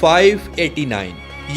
589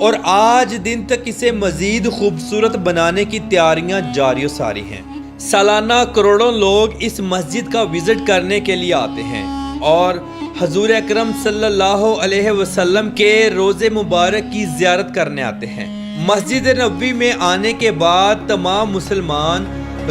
اور آج دن تک اسے مزید خوبصورت بنانے کی تیاریاں جاری و ساری ہیں۔ سالانہ کروڑوں لوگ اس مسجد کا وزٹ کرنے کے لیے آتے ہیں اور حضور اکرم صلی اللہ علیہ وسلم کے روضے مبارک کی زیارت کرنے آتے ہیں۔ مسجد نبوی میں آنے کے بعد تمام مسلمان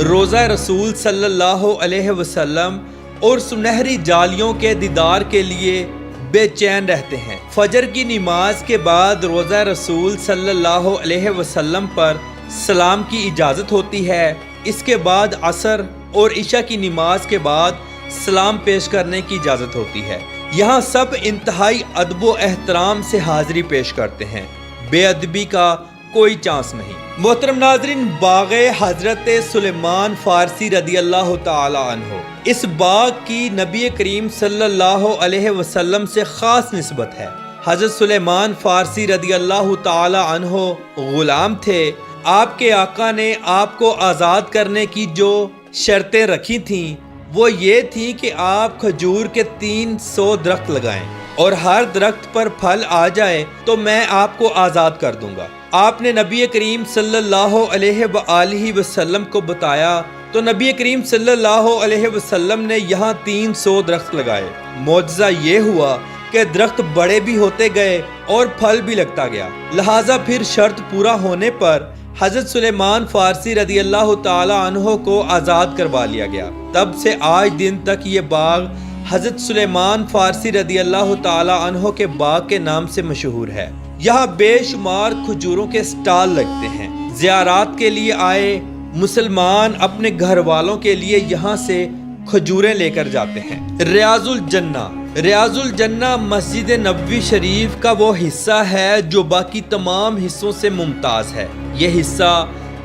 روضہ رسول صلی اللہ علیہ وسلم اور سنہری جالیوں کے دیدار کے لیے بے چین رہتے ہیں۔ فجر کی نماز کے بعد روضہ رسول صلی اللہ علیہ وسلم پر سلام کی اجازت ہوتی ہے۔ اس کے بعد عصر اور عشاء کی نماز کے بعد سلام پیش کرنے کی اجازت ہوتی ہے۔ یہاں سب انتہائی ادب و احترام سے حاضری پیش کرتے ہیں، بے ادبی کا کوئی چانس نہیں۔ محترم ناظرین، باغ حضرت سلیمان فارسی رضی اللہ تعالی عنہ، اس باغ کی نبی کریم صلی اللہ علیہ وسلم سے خاص نسبت ہے۔ حضرت سلیمان فارسی رضی اللہ تعالی عنہ غلام تھے۔ آپ کے آقا نے آپ کو آزاد کرنے کی جو شرطیں رکھی تھیں وہ یہ تھی کہ آپ کھجور کے 300 درخت لگائیں اور ہر درخت پر پھل آ جائے تو میں آپ کو آزاد کر دوں گا۔ آپ نے نبی کریم صلی اللہ علیہ وآلہ وسلم کو بتایا تو نبی کریم صلی اللہ علیہ وسلم نے یہاں 300 درخت لگائے۔ معجزہ یہ ہوا کہ درخت بڑے بھی ہوتے گئے اور پھل بھی لگتا گیا، لہٰذا پھر شرط پورا ہونے پر حضرت سلیمان فارسی رضی اللہ تعالی عنہ کو آزاد کروا لیا گیا۔ تب سے آج دن تک یہ باغ حضرت سلیمان فارسی رضی اللہ تعالی عنہ کے باغ کے نام سے مشہور ہے۔ یہاں بے شمار کھجوروں کے سٹال لگتے ہیں۔ زیارات کے لیے آئے مسلمان اپنے گھر والوں کے لیے یہاں سے کھجوریں لے کر جاتے ہیں۔ ریاض الجنہ، ریاض الجنہ مسجد نبوی شریف کا وہ حصہ ہے جو باقی تمام حصوں سے ممتاز ہے۔ یہ حصہ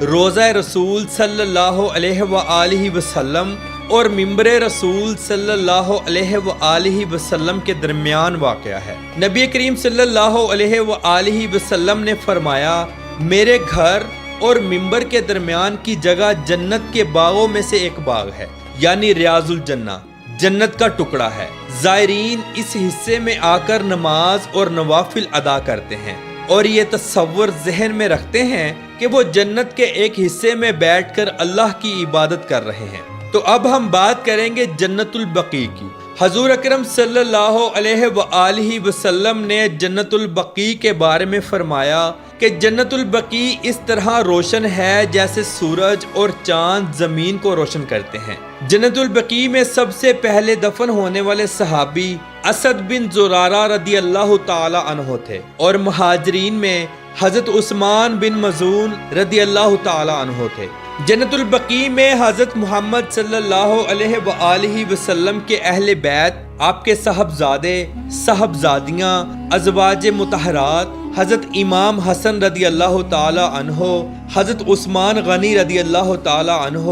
روضہ رسول صلی اللہ علیہ وآلہ وسلم اور ممبر رسول صلی اللہ علیہ وآلہ وسلم کے درمیان واقع ہے۔ نبی کریم صلی اللہ علیہ وآلہ وسلم نے فرمایا، میرے گھر اور ممبر کے درمیان کی جگہ جنت کے باغوں میں سے ایک باغ ہے، یعنی ریاض الجنہ، جنت کا ٹکڑا ہے۔ زائرین اس حصے میں آ کر نماز اور نوافل ادا کرتے ہیں اور یہ تصور ذہن میں رکھتے ہیں کہ وہ جنت کے ایک حصے میں بیٹھ کر اللہ کی عبادت کر رہے ہیں۔ تو اب ہم بات کریں گے جنت البقیع کی۔ حضور اکرم صلی اللہ علیہ وآلہ وسلم نے جنت البقیع کے بارے میں فرمایا کہ جنت البقیع اس طرح روشن ہے جیسے سورج اور چاند زمین کو روشن کرتے ہیں۔ جنت البقیع میں سب سے پہلے دفن ہونے والے صحابی اسد بن زرارہ رضی اللہ تعالی عنہ تھے اور مہاجرین میں حضرت عثمان بن مظعون رضی اللہ تعالی عنہ تھے۔ جنت البقیع میں حضرت محمد صلی اللہ علیہ وآلہ وسلم کے اہل بیت، آپ کے صاحبزادے، صاحبزادیاں، ازواج مطہرات، حضرت امام حسن رضی اللہ تعالی عنہ، حضرت عثمان غنی رضی اللہ تعالی عنہ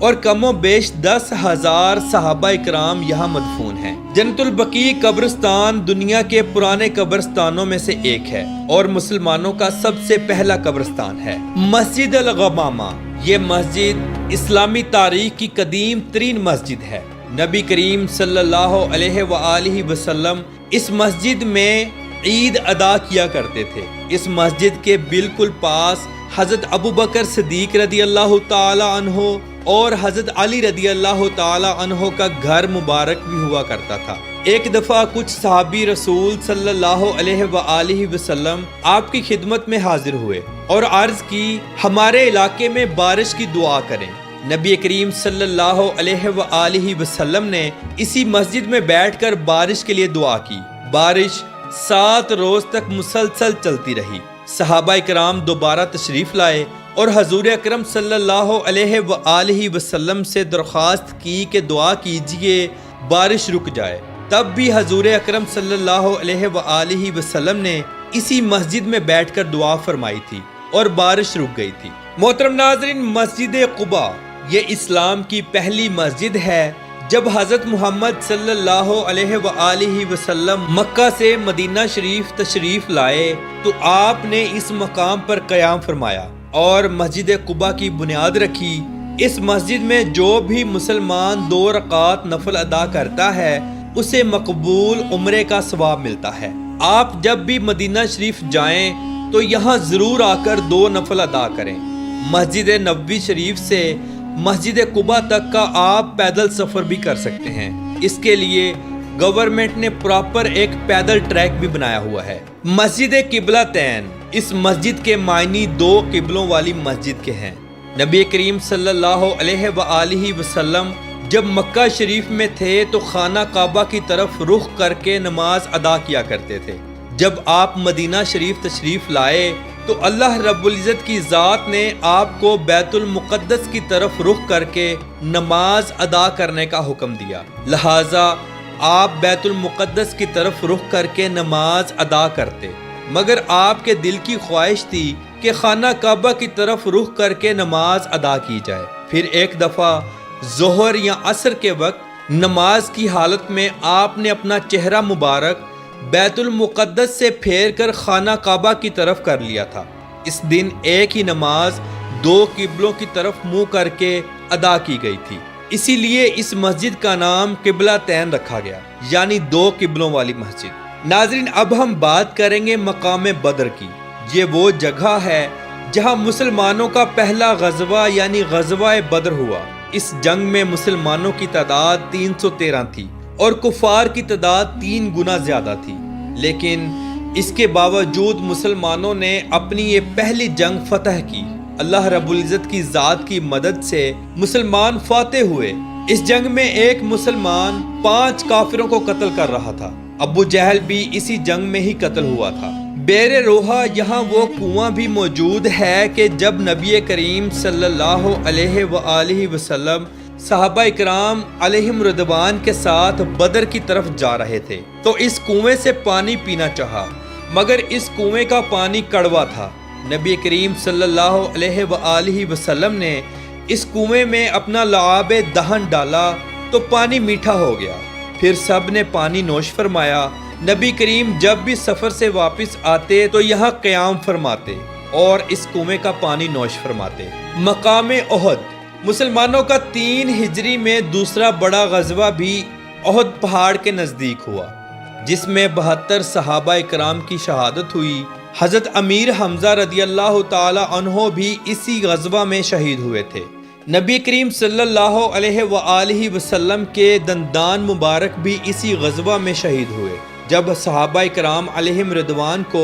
اور کم و بیش 10,000 صحابہ اکرام یہاں مدفون ہیں۔ جنت البقیع قبرستان دنیا کے پرانے قبرستانوں میں سے ایک ہے اور مسلمانوں کا سب سے پہلا قبرستان ہے۔ مسجد الغمامہ، یہ مسجد اسلامی تاریخ کی قدیم ترین مسجد ہے۔ نبی کریم صلی اللہ علیہ وآلہ وسلم اس مسجد میں عید ادا کیا کرتے تھے۔ اس مسجد کے بالکل پاس حضرت ابوبکر صدیق رضی اللہ تعالی عنہ اور حضرت علی رضی اللہ تعالی عنہ کا گھر مبارک بھی ہوا کرتا تھا۔ ایک دفعہ کچھ صحابی رسول صلی اللہ علیہ وآلہ وسلم آپ کی خدمت میں حاضر ہوئے اور عرض کی، ہمارے علاقے میں بارش کی دعا کریں۔ نبی کریم صلی اللہ علیہ وآلہ وسلم نے اسی مسجد میں بیٹھ کر بارش کے لیے دعا کی۔ بارش 7 روز تک مسلسل چلتی رہی۔ صحابہ اکرام دوبارہ تشریف لائے اور حضور اکرم صلی اللہ علیہ وآلہ وسلم سے درخواست کی کہ دعا کیجئے بارش رک جائے۔ تب بھی حضور اکرم صلی اللہ علیہ وآلہ وسلم نے اسی مسجد میں بیٹھ کر دعا فرمائی تھی اور بارش رک گئی تھی۔ محترم ناظرین، مسجد قباء یہ اسلام کی پہلی مسجد ہے۔ جب حضرت محمد صلی اللہ علیہ وآلہ وسلم مکہ سے مدینہ شریف تشریف لائے تو آپ نے اس مقام پر قیام فرمایا اور مسجد قباء کی بنیاد رکھی۔ اس مسجد میں جو بھی مسلمان 2 رکعات نفل ادا کرتا ہے اسے مقبول عمرے کا ثواب ملتا ہے۔ آپ جب بھی مدینہ شریف جائیں تو یہاں ضرور آ کر 2 نفل ادا کریں۔ مسجد نبوی شریف سے مسجد قباء تک کا آپ پیدل سفر بھی کر سکتے ہیں۔ اس کے لیے گورنمنٹ نے پراپر ایک پیدل ٹریک بھی بنایا ہوا ہے۔ مسجد قبلہ تین، اس مسجد کے معنی 2 قبلوں والی مسجد کے ہیں۔ نبی کریم صلی اللہ علیہ وآلہ وسلم جب مکہ شریف میں تھے تو خانہ کعبہ کی طرف رخ کر کے نماز ادا کیا کرتے تھے۔ جب آپ مدینہ شریف تشریف لائے تو اللہ رب العزت کی ذات نے آپ کو بیت المقدس کی طرف رخ کر کے نماز ادا کرنے کا حکم دیا، لہٰذا آپ بیت المقدس کی طرف رخ کر کے نماز ادا کرتے، مگر آپ کے دل کی خواہش تھی کہ خانہ کعبہ کی طرف رخ کر کے نماز ادا کی جائے۔ پھر ایک دفعہ ظہر یا عصر کے وقت نماز کی حالت میں آپ نے اپنا چہرہ مبارک بیت المقدس سے پھیر کر خانہ کعبہ کی طرف کر لیا تھا۔ اس دن ایک ہی نماز 2 قبلوں کی طرف منہ کر کے ادا کی گئی تھی، اسی لیے اس مسجد کا نام قبلہ تین رکھا گیا، یعنی 2 قبلوں والی مسجد۔ ناظرین، اب ہم بات کریں گے مقام بدر کی۔ یہ وہ جگہ ہے جہاں مسلمانوں کا پہلا غزوہ یعنی غزوہ بدر ہوا۔ اس جنگ میں مسلمانوں کی تعداد 313 تھی اور کفار کی تعداد 3 گنا زیادہ تھی، لیکن اس کے باوجود مسلمانوں نے اپنی یہ پہلی جنگ فتح کی۔ اللہ رب العزت کی ذات کی مدد سے مسلمان فاتح ہوئے۔ اس جنگ میں ایک مسلمان 5 کافروں کو قتل کر رہا تھا۔ ابو جہل بھی اسی جنگ میں ہی قتل ہوا تھا۔ بیر روحا یہاں وہ کنواں بھی موجود ہے کہ جب نبی کریم صلی اللہ علیہ وآلہ وسلم صحابہ اکرام علیہم رضوان کے ساتھ بدر کی طرف جا رہے تھے تو اس کنویں سے پانی پینا چاہا، مگر اس کنویں کا پانی کڑوا تھا۔ نبی کریم صلی اللہ علیہ وآلہ وسلم نے اس کنویں میں اپنا لعاب دہن ڈالا تو پانی میٹھا ہو گیا۔ پھر سب نے پانی نوش فرمایا۔ نبی کریم جب بھی سفر سے واپس آتے تو یہاں قیام فرماتے اور اس کنویں کا پانی نوش فرماتے۔ مقام احد، مسلمانوں کا 3 ہجری میں دوسرا بڑا غزوہ بھی احد پہاڑ کے نزدیک ہوا، جس میں 72 صحابہ اکرام کی شہادت ہوئی۔ حضرت امیر حمزہ رضی اللہ تعالی عنہ بھی اسی غزوہ میں شہید ہوئے تھے۔ نبی کریم صلی اللہ علیہ وآلہ وسلم کے دندان مبارک بھی اسی غزوہ میں شہید ہوئے۔ جب صحابہ کرام علیہم رضوان کو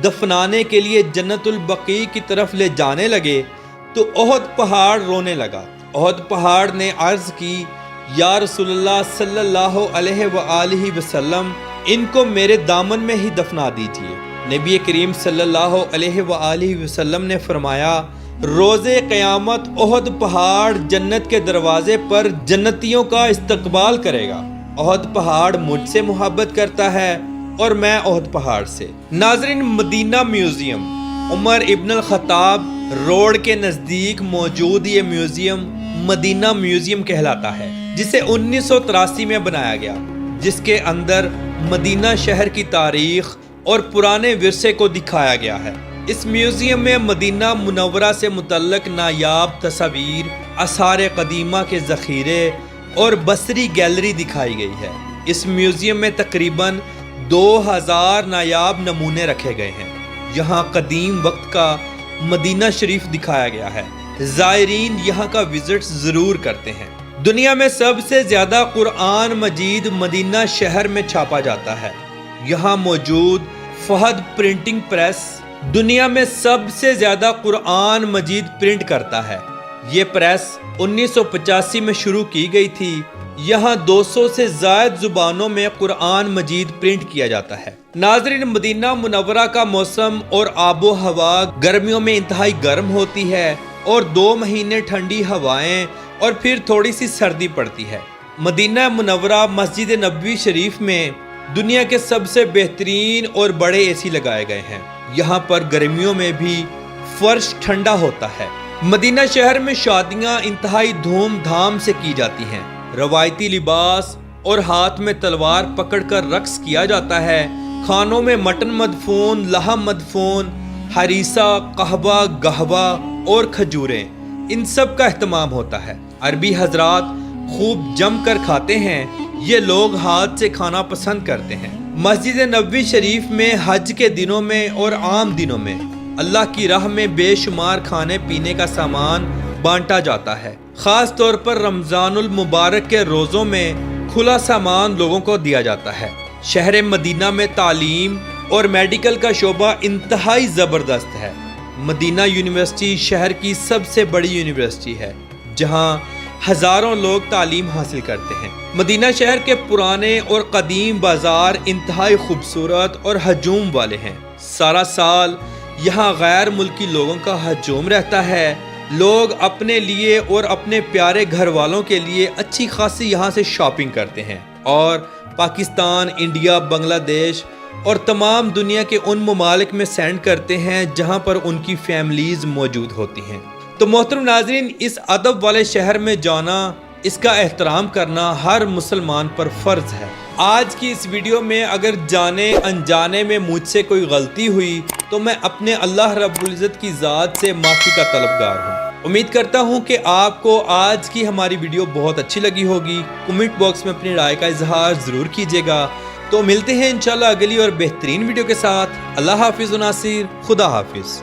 دفنانے کے لیے جنت البقیع کی طرف لے جانے لگے تو احد پہاڑ رونے لگا۔ احد پہاڑ نے عرض کی، یا رسول اللہ صلی اللہ علیہ وآلہ وسلم، ان کو میرے دامن میں ہی دفنا دیجیے۔ نبی کریم صلی اللہ علیہ وآلہ وسلم نے فرمایا، روز قیامت احد پہاڑ جنت کے دروازے پر جنتیوں کا استقبال کرے گا۔ احد پہاڑ مجھ سے محبت کرتا ہے اور میں احد پہاڑ سے۔ ناظرین، مدینہ میوزیم، عمر ابن الخطاب روڈ کے نزدیک موجود یہ میوزیم مدینہ میوزیم کہلاتا ہے، جسے 1983 میں بنایا گیا، جس کے اندر مدینہ شہر کی تاریخ اور پرانے ورثے کو دکھایا گیا ہے۔ اس میوزیم میں مدینہ منورہ سے متعلق نایاب تصاویر، آثار قدیمہ کے ذخیرے اور بصری گیلری دکھائی گئی ہے۔ اس میوزیم میں تقریباً 2000 نایاب نمونے رکھے گئے ہیں۔ یہاں قدیم وقت کا مدینہ شریف دکھایا گیا ہے۔ زائرین یہاں کا وزٹ ضرور کرتے ہیں۔ دنیا میں سب سے زیادہ قرآن مجید مدینہ شہر میں چھاپا جاتا ہے۔ یہاں موجود فہد پرنٹنگ پریس دنیا میں سب سے زیادہ قرآن مجید پرنٹ کرتا ہے۔ یہ پریس 1985 میں شروع کی گئی تھی۔ یہاں 200 سے زائد زبانوں میں قرآن مجید پرنٹ کیا جاتا ہے۔ ناظرین، مدینہ منورہ کا موسم اور آب و ہوا گرمیوں میں انتہائی گرم ہوتی ہے اور 2 مہینے ٹھنڈی ہوائیں اور پھر تھوڑی سی سردی پڑتی ہے۔ مدینہ منورہ مسجد نبوی شریف میں دنیا کے سب سے بہترین اور بڑے اے سی لگائے گئے ہیں۔ یہاں پر گرمیوں میں بھی فرش ٹھنڈا ہوتا ہے۔ مدینہ شہر میں شادیاں انتہائی دھوم دھام سے کی جاتی ہیں۔ روایتی لباس اور ہاتھ میں تلوار پکڑ کر رقص کیا جاتا ہے۔ کھانوں میں مٹن مدفون، لحم مدفون، ہریسہ، قہوہ، گہوہ اور کھجوریں، ان سب کا اہتمام ہوتا ہے۔ عربی حضرات خوب جم کر کھاتے ہیں یہ لوگ ہاتھ سے کھانا پسند کرتے ہیں۔ مسجد نبوی شریف میں حج کے دنوں میں اور عام دنوں میں اللہ کی راہ میں بے شمار کھانے پینے کا سامان بانٹا جاتا ہے۔ خاص طور پر رمضان المبارک کے روزوں میں کھلا سامان لوگوں کو دیا جاتا ہے۔ شہر مدینہ میں تعلیم اور میڈیکل کا شعبہ انتہائی زبردست ہے۔ مدینہ یونیورسٹی شہر کی سب سے بڑی یونیورسٹی ہے جہاں ہزاروں لوگ تعلیم حاصل کرتے ہیں۔ مدینہ شہر کے پرانے اور قدیم بازار انتہائی خوبصورت اور ہجوم والے ہیں۔ سارا سال یہاں غیر ملکی لوگوں کا ہجوم رہتا ہے۔ لوگ اپنے لیے اور اپنے پیارے گھر والوں کے لیے اچھی خاصی یہاں سے شاپنگ کرتے ہیں اور پاکستان، انڈیا، بنگلہ دیش اور تمام دنیا کے ان ممالک میں سینڈ کرتے ہیں جہاں پر ان کی فیملیز موجود ہوتی ہیں۔ تو محترم ناظرین، اس ادب والے شہر میں جانا، اس کا احترام کرنا ہر مسلمان پر فرض ہے۔ آج کی اس ویڈیو میں اگر جانے انجانے میں مجھ سے کوئی غلطی ہوئی تو میں اپنے اللہ رب العزت کی ذات سے معافی کا طلبگار ہوں۔ امید کرتا ہوں کہ آپ کو آج کی ہماری ویڈیو بہت اچھی لگی ہوگی۔ کمنٹ باکس میں اپنی رائے کا اظہار ضرور کیجیے گا۔ تو ملتے ہیں انشاءاللہ اگلی اور بہترین ویڈیو کے ساتھ۔ اللہ حافظ و ناصر، خدا حافظ۔